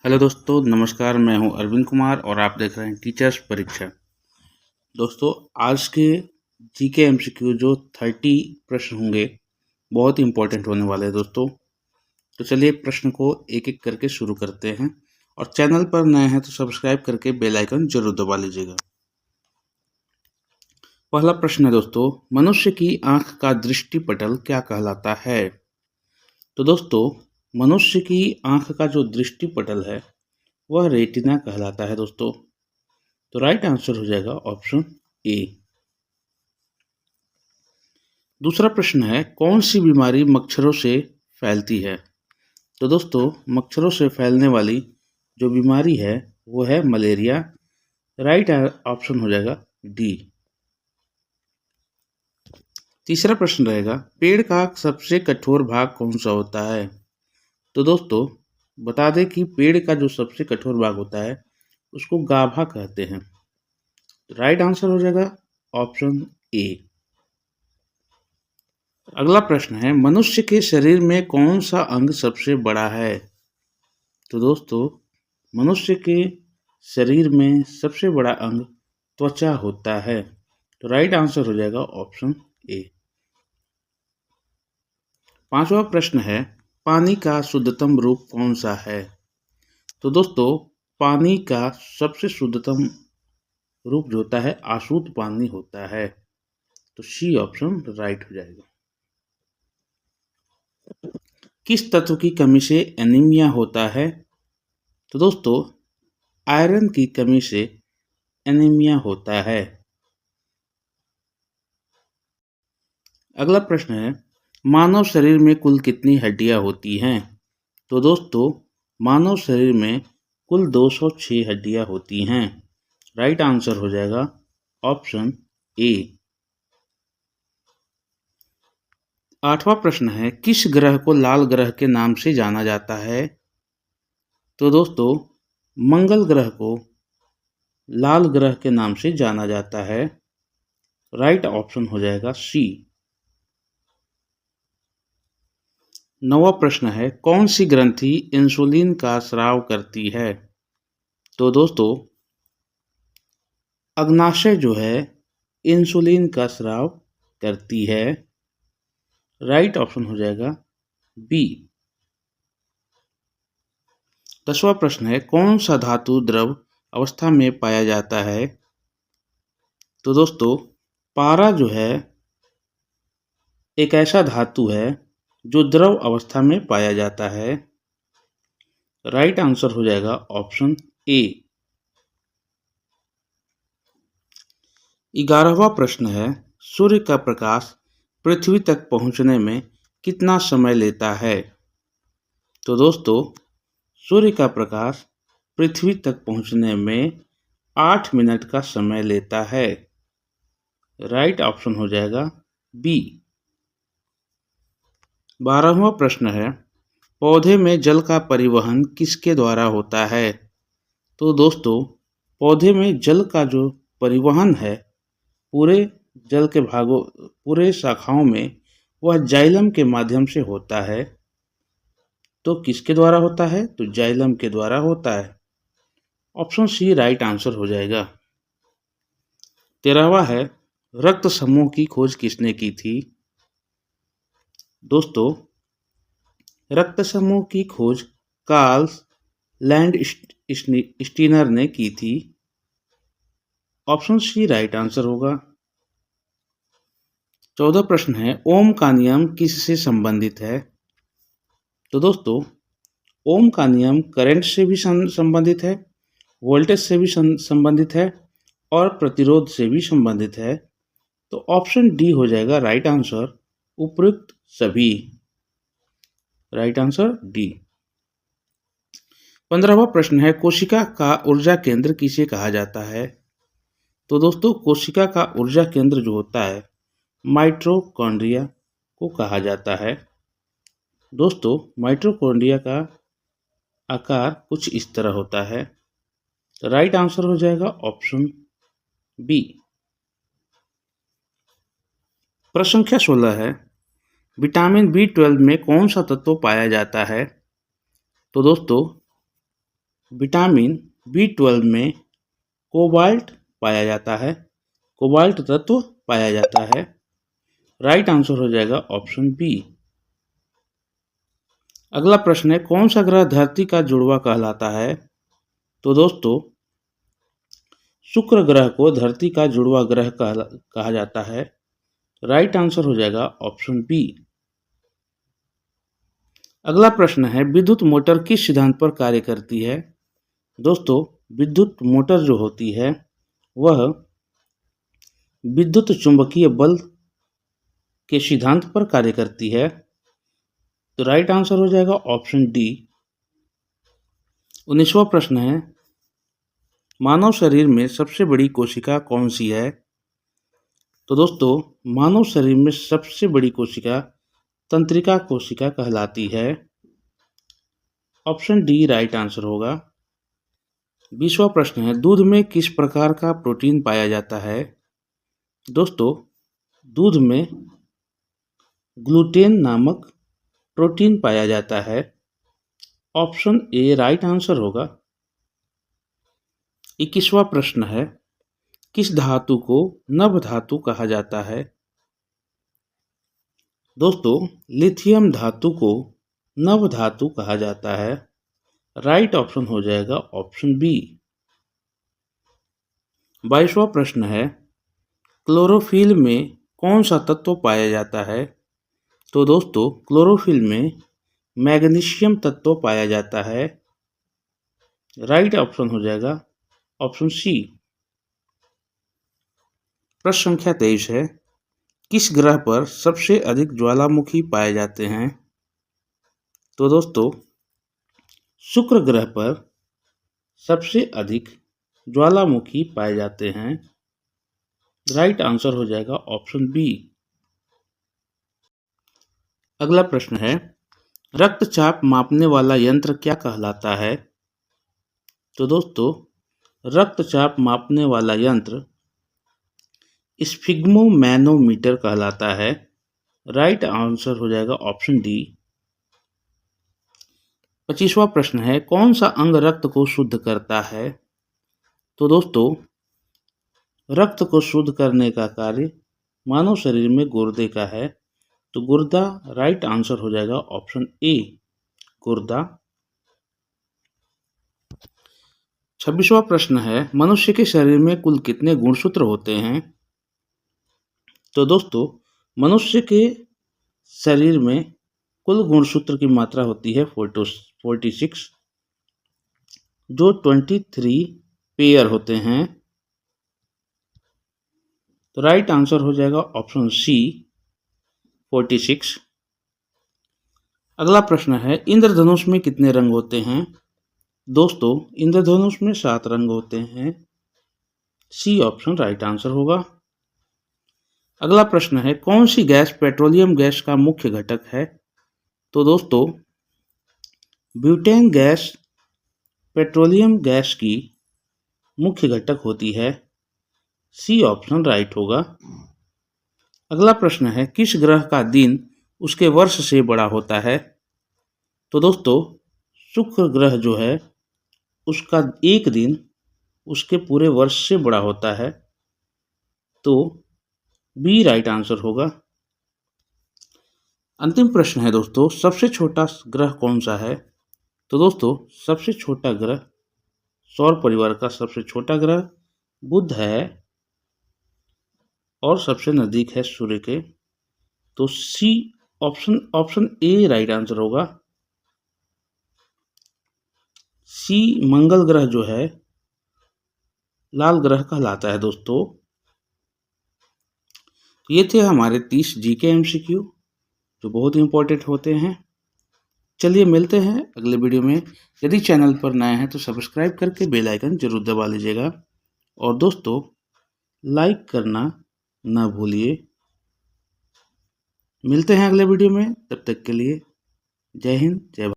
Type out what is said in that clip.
Hello दोस्तों, नमस्कार। मैं हूं अरविंद कुमार और आप देख रहे हैं टीचर्स परीक्षा। दोस्तों, आज के जीके एमसीक्यू जो 30 प्रश्न होंगे बहुत ही इंपॉर्टेंट होने वाले हैं दोस्तों। तो चलिए प्रश्न को एक एक करके शुरू करते हैं और चैनल पर नए हैं तो सब्सक्राइब करके बेल आइकन जरूर दबा लीजिएगा। पहला प्रश्न है दोस्तों, मनुष्य की आंख का दृष्टिपटल क्या कहलाता है? तो दोस्तों, मनुष्य की आंख का जो दृष्टिपटल है वह रेटिना कहलाता है दोस्तों। तो राइट आंसर हो जाएगा ऑप्शन ए। दूसरा प्रश्न है, कौन सी बीमारी मच्छरों से फैलती है? तो दोस्तों, मच्छरों से फैलने वाली जो बीमारी है वो है मलेरिया। राइट ऑप्शन हो जाएगा डी। तीसरा प्रश्न रहेगा, पेड़ का सबसे कठोर भाग कौन सा होता है? तो दोस्तों, बता दें कि पेड़ का जो सबसे कठोर भाग होता है उसको गाभा कहते हैं। राइट आंसर हो जाएगा ऑप्शन ए। अगला प्रश्न है, मनुष्य के शरीर में कौन सा अंग सबसे बड़ा है? तो दोस्तों, मनुष्य के शरीर में सबसे बड़ा अंग त्वचा होता है। तो राइट आंसर हो जाएगा ऑप्शन ए। पांचवा प्रश्न है, पानी का शुद्धतम रूप कौन सा है? तो दोस्तों, पानी का सबसे शुद्धतम रूप जो होता है आशुद्ध पानी होता है। तो सी ऑप्शन राइट हो जाएगा। किस तत्व की कमी से एनीमिया होता है? तो दोस्तों, आयरन की कमी से एनीमिया होता है। अगला प्रश्न है, मानव शरीर में कुल कितनी हड्डियां होती हैं? तो दोस्तों, मानव शरीर में कुल 206 हड्डियां होती हैं। राइट आंसर हो जाएगा ऑप्शन ए। आठवां प्रश्न है, किस ग्रह को लाल ग्रह के नाम से जाना जाता है? तो दोस्तों, मंगल ग्रह को लाल ग्रह के नाम से जाना जाता है। राइट ऑप्शन हो जाएगा सी। नवा प्रश्न है, कौन सी ग्रंथि इंसुलिन का स्राव करती है? तो दोस्तों, अग्नाशय जो है इंसुलिन का स्राव करती है। राइट ऑप्शन हो जाएगा बी। 10वां प्रश्न है, कौन सा धातु द्रव अवस्था में पाया जाता है? तो दोस्तों, पारा जो है एक ऐसा धातु है जो द्रव अवस्था में पाया जाता है। राइट आंसर हो जाएगा ऑप्शन ए। 11वां प्रश्न है, सूर्य का प्रकाश पृथ्वी तक पहुंचने में कितना समय लेता है? तो दोस्तों, सूर्य का प्रकाश पृथ्वी तक पहुंचने में 8 मिनट का समय लेता है। राइट ऑप्शन हो जाएगा बी। 12वां प्रश्न है, पौधे में जल का परिवहन किसके द्वारा होता है? तो दोस्तों, पौधे में जल का जो परिवहन है पूरे जल के भागों पूरे शाखाओं में वह जाइलम के माध्यम से होता है। तो किसके द्वारा होता है? तो जाइलम के द्वारा होता है। ऑप्शन सी राइट आंसर हो जाएगा। 13वां है, रक्त समूह की खोज किसने की थी? दोस्तों, रक्त समूह की खोज कार्ल लैंडस्टीनर ने की थी। ऑप्शन सी राइट आंसर होगा। 14 प्रश्न है, ओम का नियम किससे संबंधित है? तो दोस्तों, ओम का नियम करंट से भी संबंधित है, वोल्टेज से भी संबंधित है और प्रतिरोध से भी संबंधित है। तो ऑप्शन डी हो जाएगा राइट आंसर, उपयुक्त सभी। Right answer D. 15वां प्रश्न है, कोशिका का ऊर्जा केंद्र किसे कहा जाता है? तो दोस्तों, कोशिका का ऊर्जा केंद्र जो होता है माइटोकॉन्ड्रिया को कहा जाता है। दोस्तों, माइटोकॉन्ड्रिया का आकार कुछ इस तरह होता है। राइट आंसर हो जाएगा ऑप्शन बी। प्रश्न संख्या 16 है, विटामिन B12 में कौन सा तत्व पाया जाता है? तो दोस्तों, विटामिन B12 में कोबाल्ट पाया जाता है, कोबाल्ट तत्व पाया जाता है। राइट आंसर हो जाएगा ऑप्शन बी। अगला प्रश्न है, कौन सा ग्रह धरती का जुड़वा कहलाता है? तो दोस्तों, शुक्र ग्रह को धरती का जुड़वा ग्रह कहा जाता है। राइट आंसर हो जाएगा ऑप्शन बी। अगला प्रश्न है, विद्युत मोटर किस सिद्धांत पर कार्य करती है? दोस्तों, विद्युत मोटर जो होती है वह विद्युत चुंबकीय बल के सिद्धांत पर कार्य करती है। तो राइट आंसर हो जाएगा ऑप्शन डी। 19वां प्रश्न है, मानव शरीर में सबसे बड़ी कोशिका कौन सी है? तो दोस्तों, मानव शरीर में सबसे बड़ी कोशिका तंत्रिका कोशिका कहलाती है। ऑप्शन डी राइट आंसर होगा। 20वां प्रश्न है, दूध में किस प्रकार का प्रोटीन पाया जाता है? दोस्तों, दूध में ग्लूटेन नामक प्रोटीन पाया जाता है। ऑप्शन ए राइट आंसर होगा। 21वां प्रश्न है, किस धातु को नभ धातु कहा जाता है? दोस्तों, लिथियम धातु को नभ धातु कहा जाता है। राइट ऑप्शन हो जाएगा ऑप्शन बी। 22वां प्रश्न है, क्लोरोफिल में कौन सा तत्व पाया जाता है? तो दोस्तों, क्लोरोफिल में मैग्नीशियम तत्व पाया जाता है। राइट ऑप्शन हो जाएगा ऑप्शन सी। प्रश्न संख्या 23 है, किस ग्रह पर सबसे अधिक ज्वालामुखी पाए जाते हैं? तो दोस्तों, शुक्र ग्रह पर सबसे अधिक ज्वालामुखी पाए जाते हैं। राइट आंसर हो जाएगा ऑप्शन बी। अगला प्रश्न है, रक्तचाप मापने वाला यंत्र क्या कहलाता है? तो दोस्तों, रक्तचाप मापने वाला यंत्र स्फिग्मोमैनोमीटर कहलाता है। राइट आंसर हो जाएगा ऑप्शन डी। 25वां प्रश्न है, कौन सा अंग रक्त को शुद्ध करता है? तो दोस्तों, रक्त को शुद्ध करने का कार्य मानव शरीर में गुर्दे का है। तो गुर्दा राइट आंसर हो जाएगा ऑप्शन ए, गुर्दा। 26वां प्रश्न है, मनुष्य के शरीर में कुल कितने गुणसूत्र होते हैं? तो दोस्तों, मनुष्य के शरीर में कुल गुणसूत्र की मात्रा होती है 46, जो 23 पेयर होते हैं। तो राइट आंसर हो जाएगा ऑप्शन सी, 46। अगला प्रश्न है, इंद्रधनुष में कितने रंग होते हैं? दोस्तों, इंद्रधनुष में 7 रंग होते हैं। सी ऑप्शन राइट आंसर होगा। अगला प्रश्न है, कौन सी गैस पेट्रोलियम गैस का मुख्य घटक है? तो दोस्तों, ब्यूटेन गैस पेट्रोलियम गैस की मुख्य घटक होती है। सी ऑप्शन राइट होगा। अगला प्रश्न है, किस ग्रह का दिन उसके वर्ष से बड़ा होता है? तो दोस्तों, शुक्र ग्रह जो है उसका एक दिन उसके पूरे वर्ष से बड़ा होता है। तो बी राइट आंसर होगा। अंतिम प्रश्न है दोस्तों, सबसे छोटा ग्रह कौन सा है? तो दोस्तों, सबसे छोटा ग्रह सौर परिवार का सबसे छोटा ग्रह बुध है और सबसे नजदीक है सूर्य के। तो C option A right answer होगा। सी मंगल ग्रह जो है लाल ग्रह कहलाता है दोस्तों। ये थे हमारे 30 जीके एमसीक्यू जो बहुत ही इंपॉर्टेंट होते हैं। चलिए मिलते हैं अगले वीडियो में। यदि चैनल पर नए हैं तो सब्सक्राइब करके बेल आइकन जरूर दबा लीजिएगा और दोस्तों लाइक करना ना भूलिए। मिलते हैं अगले वीडियो में, तब तक के लिए जय हिंद जय भारत।